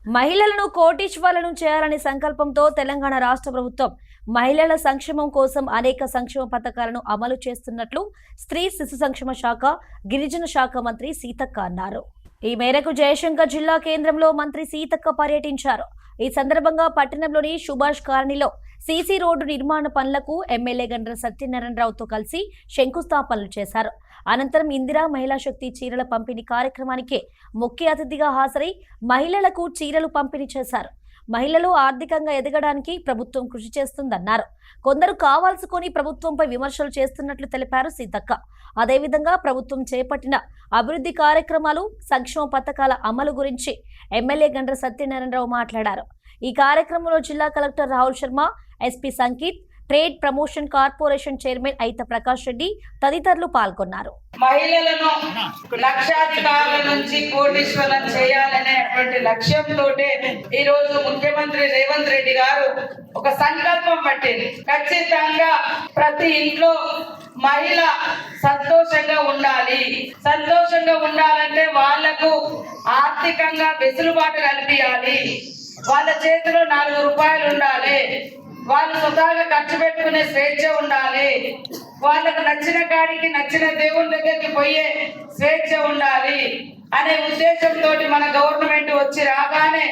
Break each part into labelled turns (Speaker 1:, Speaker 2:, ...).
Speaker 1: మహిళలను కోటీశ్వరులను చేయాలనే సంకల్పంతో తెలంగాణ రాష్ట్ర ప్రభుత్వం మహిళల సంక్షేమం కోసం అనేక సంక్షేమ పథకాలను అమలు చేస్తున్నట్లు స్త్రీ శిశు సంక్షేమ శాఖ, గిరిజన శాఖ మంత్రి సీతక్క అన్నారు. ఈ మేరకు జయశంకర్ జిల్లా కేంద్రంలో మంత్రి సీతక్క పర్యటించారు. ఈ సందర్భంగా పట్టణంలోని సుభాష్ కాలనీలో సీసీ రోడ్డు నిర్మాణ పనులకు ఎమ్మెల్యే గండ్ర సత్యనారాయణరావుతో కలిసి శంకుస్థాపనలు చేశారు. అనంతరం ఇందిరా మహిళా శక్తి చీరల పంపిణీ కార్యక్రమానికి ముఖ్య అతిథిగా హాజరై మహిళలకు చీరలు పంపిణీ చేశారు. మహిళలు ఆర్థికంగా ఎదగడానికి ప్రభుత్వం కృషి చేస్తుందన్నారు. కొందరు కావాల్సుకొని ప్రభుత్వంపై విమర్శలు చేస్తున్నట్లు తెలిపారు సీతక్క. అదేవిధంగా ప్రభుత్వం చేపట్టిన అభివృద్ధి కార్యక్రమాలు, సంక్షేమ పథకాల అమలు గురించి ఎమ్మెల్యే గండ్ర సత్యనారాయణరావు మాట్లాడారు. ఈ కార్యక్రమంలో జిల్లా collector Rahul Sharma, SP Sankeeth, trade promotion corporation chairman Ayitha Prakash Reddy తదితరులు పాల్గొన్నారు.
Speaker 2: మహిళలను లక్షాధికారుల నుంచి కోటీశ్వరం చేయాలనేటువంటి లక్ష్యంతో ఈ రోజు ముఖ్యమంత్రి రేవంత్ రెడ్డి గారు ఒక సంకల్పం పట్టింది. ఖచ్చితంగా ప్రతి ఇంట్లో మహిళ సంతోషంగా ఉండాలి. సంతోషంగా ఉండాలంటే వాళ్లకు ఆర్థికంగా వెసులుబాటు కల్పించాలి. వాళ్ళ చేతిలో 4 రూపాయలు ఉండాలి. వాళ్ళు స్వతహాగా ఖర్చు పెట్టుకునే స్వేచ్ఛ ఉండాలి. వాళ్ళకు నచ్చిన కాడికి, నచ్చిన దేవుని దగ్గరికి పోయే స్వేచ్ఛ ఉండాలి అనే ఉద్దేశంతో మన గవర్నమెంట్ వచ్చి రాగానే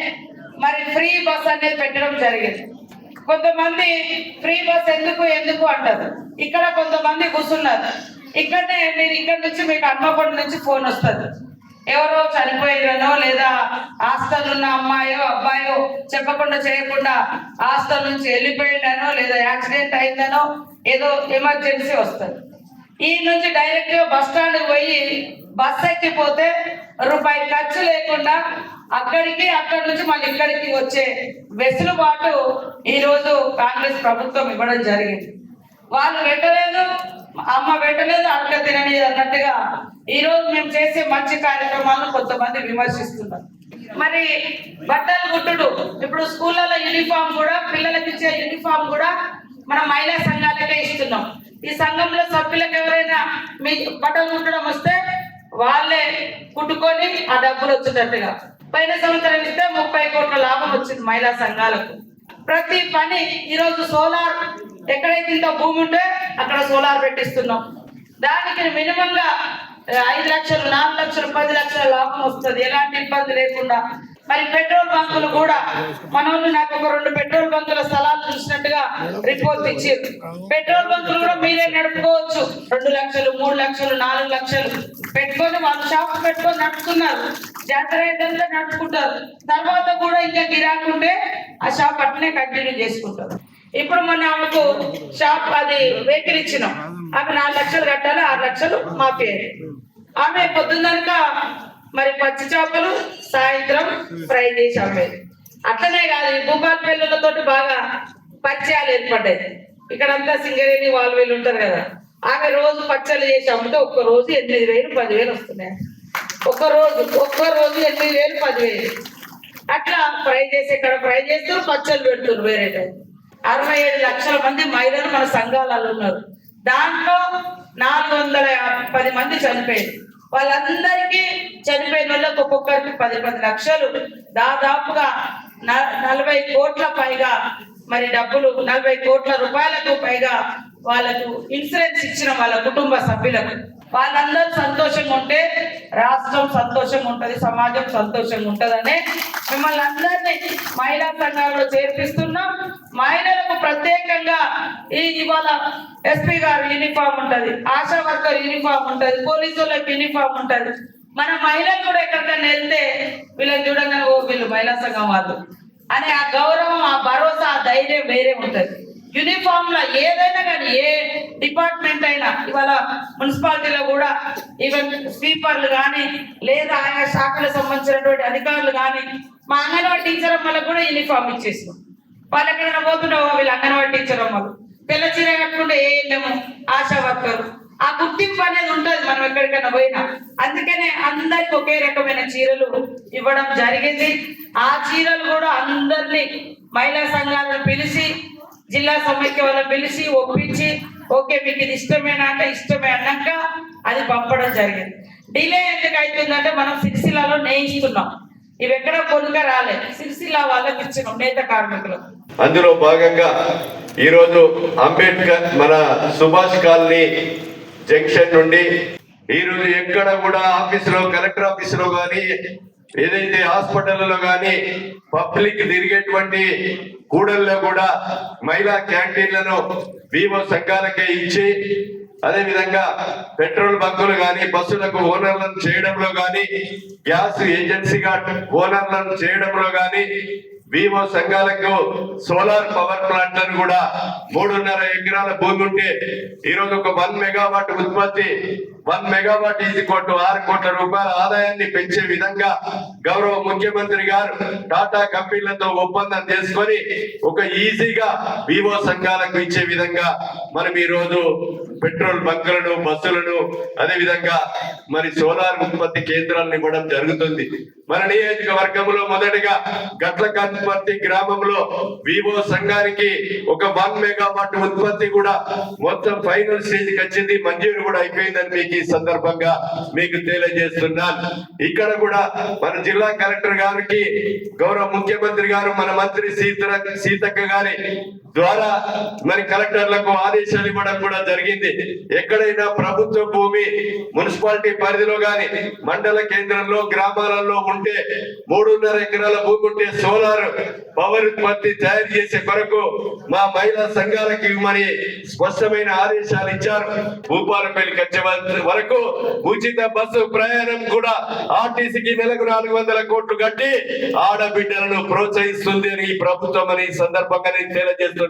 Speaker 2: మరి ఫ్రీ బస్ అనేది పెట్టడం జరిగింది. కొంతమంది ఫ్రీ బస్ ఎందుకు అంటారు. ఇక్కడ కొంతమంది కూర్చున్నారు. ఇక్కడనే మీరు ఇక్కడ నుంచి మీకు హన్మకొండ నుంచి ఫోన్ వస్తుంది. ఎవరో చనిపోయినో లేదా హాస్టల్ ఉన్న అమ్మాయో అబ్బాయో చెప్పకుండా చేయకుండా హాస్టల్ నుంచి వెళ్ళిపోయిందనో లేదా యాక్సిడెంట్ అయిందనో ఏదో ఎమర్జెన్సీ వస్తుంది. ఈ నుంచి డైరెక్ట్ గా బస్ స్టాండ్ పోయి బస్ ఎక్కిపోతే రూపాయి ఖర్చు లేకుండా అక్కడి నుంచి మళ్ళీ ఇక్కడికి వచ్చే వెసులుబాటు ఈరోజు కాంగ్రెస్ ప్రభుత్వం ఇవ్వడం జరిగింది. వాళ్ళు పెట్టలేదు, అమ్మ పెట్టలేదు, అడక తినని అన్నట్టుగా ఈరోజు మేము చేసే మంచి కార్యక్రమాలను కొంతమంది విమర్శిస్తున్నారు. మరి బట్టలు కుట్టుడు, ఇప్పుడు స్కూళ్ళలో యూనిఫామ్ కూడా, పిల్లలకి ఇచ్చే యూనిఫామ్ కూడా మన మహిళా సంఘాలకే ఇస్తున్నాం. ఈ సంఘంలో సభ్యులకు ఎవరైనా మీ బట్టలు కుట్టడం వస్తే వాళ్ళే కుట్టుకొని ఆ డబ్బులు వచ్చేటట్టుగా పైన సంవత్సరం ఇస్తే 30 కోట్ల లాభం వచ్చింది మహిళా సంఘాలకు. ప్రతి పని ఈరోజు సోలార్, ఎక్కడైతే ఇంత భూమి ఉంటే అక్కడ సోలార్ పెట్టిస్తున్నాం. దానికి మినిమంగా 5 లక్షలు, 4 లక్షలు, 10 లక్షల లాభం వస్తుంది, ఎలాంటి ఇబ్బంది లేకుండా. మరి పెట్రోల్ బంకులు కూడా మన వాళ్ళు నాకు ఒక 2 పెట్రోల్ బంకుల స్థలాలు చూసినట్టుగా రిపోర్ట్ ఇచ్చారు. పెట్రోల్ బంకులు కూడా మీరే నడుపుకోవచ్చు. 2 లక్షలు, 3 లక్షలు, 4 లక్షలు పెట్టుకొని వాళ్ళు షాప్ పెట్టుకొని నడుపుతున్నారు. జాతర ఏదంటే నడుపుకుంటారు. తర్వాత కూడా ఇంకా గిరాకుంటే ఆ షాప్ అట్లనే కంటిన్యూ చేసుకుంటారు. ఇప్పుడు మొన్న ఆమెకు షాప్ అది వెహికల్ ఇచ్చినాం. ఆమె 4 లక్షలు కట్టాలి, 6 లక్షలు మాఫీ. ఆమె పొద్దున్నక మరి పచ్చి చేపలు, సాయంత్రం ఫ్రై చేసి అమ్మేది. అట్లనే కాదు, ఈ భూపాల పిల్లలతో బాగా పరిచయాలు ఏర్పడ్డాయి. ఇక్కడంతా సింగరేణి వాల్వేలు ఉంటారు కదా, ఆమె రోజు పచ్చళ్ళు చేసి అమ్మితే ఒక్క రోజు 8,000, 10,000 వస్తున్నాయి. ఒక్క రోజు 8,000, 10,000 అట్లా ఫ్రై చేసి ఇక్కడ ఫ్రై చేస్తారు, పచ్చళ్ళు పెడుతున్నారు. వేరే టైం 67 లక్షల మంది మహిళలు మన సంఘాలలో ఉన్నారు. దాంట్లో 410 మంది చనిపోయారు. వాళ్ళందరికీ చనిపోయిన వాళ్ళకి ఒక్కొక్కరికి 10 లక్షలు, దాదాపుగా 40 కోట్ల పైగా మరి డబ్బులు, 40 కోట్ల రూపాయలకు పైగా వాళ్ళకు ఇన్సూరెన్స్ ఇచ్చిన వాళ్ళ కుటుంబ సభ్యులకు. వాళ్ళందరూ సంతోషంగా ఉంటే రాష్ట్రం సంతోషంగా ఉంటుంది, సమాజం సంతోషంగా ఉంటుందనే మిమ్మల్ని అందరినీ మహిళా సంఘాలలో చేర్పిస్తున్నాం. మహిళలకు ప్రత్యేకంగా ఇవాళ ఎస్పీ గారు యూనిఫామ్ ఉంటుంది, ఆశా వర్కర్ యూనిఫామ్ ఉంటుంది, పోలీసులకు యూనిఫామ్ ఉంటుంది. మన మహిళలు కూడా ఎక్కడికైనా వెళ్తే వీళ్ళని చూడగానే వీళ్ళు మహిళా సంఘం వాళ్ళు అనే ఆ గౌరవం, ఆ భరోసా, ఆ ధైర్యం వేరే ఉంటుంది. యూనిఫామ్ లో ఏదైనా కానీ, ఏ డిపార్ట్మెంట్ అయినా, ఇవాళ మున్సిపాలిటీలో కూడా ఈవెన్ స్వీపర్లు కానీ లేదా ఆయా శాఖలకు సంబంధించినటువంటి అధికారులు కానీ, మా అంగన్వాడీ టీచర్ అమ్మలకు కూడా యూనిఫామ్ ఇచ్చేసాం. వాళ్ళు ఎక్కడైనా పోతున్నావో వీళ్ళు అంగన్వాడీ టీచర్ అమ్మలు తెల్ల చీర కట్టుకుంటే ఏమో ఆశా వర్కరు, ఆ గుర్తింపు అనేది ఉంటుంది మనం ఎక్కడికైనా పోయినా. అందుకనే అందరికి ఒకే రకమైన చీరలు ఇవ్వడం జరిగింది. ఆ చీరలు కూడా అందరినీ మహిళా సంఘాలను పిలిచి, జిల్లా సమైక్య వాళ్ళని పిలిచి ఒప్పించి, ఓకే మీకు ఇది ఇష్టమేనా అంటే ఇష్టమే అన్నాక అది పంపడం జరిగింది. డిలే ఎందుకు అవుతుందంటే మనం సిరిసిల్లలో నేయిస్తున్నాం. ఇవి ఎక్కడ కొనుక రాలే, సిరిసిల్ల వాళ్ళకి ఇచ్చినాం నేత కార్మికులు.
Speaker 3: అందులో భాగంగా ఈరోజు అంబేద్కర్ మన సుభాష్ కాలనీ జంక్షన్ నుండి ఈరోజు ఎక్కడ కూడా ఆఫీసులో, కలెక్టర్ ఆఫీసులో కానీ, ఏదైతే హాస్పిటల్లో కానీ, పబ్లిక్ తిరిగేటువంటి కూడల్లో కూడా మహిళా క్యాంటీన్లను వివో సంఘాలకే ఇచ్చి, అదే విధంగా పెట్రోల్ బంకులు కానీ, బస్సులకు ఓనర్లను చేయడంలో కానీ, గ్యాస్ ఏజెన్సీగా ఓనర్లను చేయడంలో కానీ, వివో సంఘాలకు సోలార్ పవర్ ప్లాంట్లను కూడా 3.5 ఎకరాల భూమి ఉంటే ఈరోజు ఒక 1 మెగావాట్ ఉత్పత్తి, 1 మెగావాట్ ఈజీ కోట్లు 6 కోట్ల రూపాయల ఆదాయాన్ని పెంచే విధంగా గౌరవ ముఖ్యమంత్రి గారు టాటా కంపెనీలతో ఒప్పందం చేసుకొని ఒక ఈజీగా వివో సంఘాలకు ఇచ్చే విధంగా మనం ఈ రోజు పెట్రోల్ బంకులను, బస్సులను, అదే విధంగా మరి సోలార్ ఉత్పత్తి కేంద్రాలను ఇవ్వడం జరుగుతుంది. మన నియోజకవర్గంలో మొదటిగా గట్ల కర్పర్తి గ్రామంలో వివో సంఘానికి ఒక 1 మెగావాట్ ఉత్పత్తి కూడా మొత్తం ఫైనల్ స్టేజ్కి వచ్చింది, మంజూరు కూడా అయిపోయిందని మీకు ఈ సందర్భంగా మీకు తెలియజేస్తున్నాను. ఇక్కడ కూడా మన జిల్లా కలెక్టర్ గారికి గౌరవ ముఖ్యమంత్రి గారు మన మంత్రి సీతక్క గారి ద్వారా మరి కలెక్టర్లకు ఆదేశాలు ఇవ్వడం కూడా జరిగింది. ఎక్కడైనా ప్రభుత్వ భూమి మున్సిపాలిటీ పరిధిలో గాని, మండల కేంద్రంలో, గ్రామాలలో ఉంటే 3.5 ఎకరాల భూమి ఉంటే సోలార్ పవర్ ఉత్పత్తి తయారు చేసే కొరకు మా మహిళా సంఘాలకి మరి స్పష్టమైన ఆదేశాలు ఇచ్చారు. భూపాలపల్లికి వచ్చే వరకు ఉచిత బస్సు ప్రయాణం కూడా ఆర్టీసీకి నెలకు 400 కోట్లు కట్టి ఆడబిడ్డలను ప్రోత్సహిస్తుంది అని ఈ ప్రభుత్వం అని ఈ సందర్భంగా నేను తెలియజేస్తున్నాను.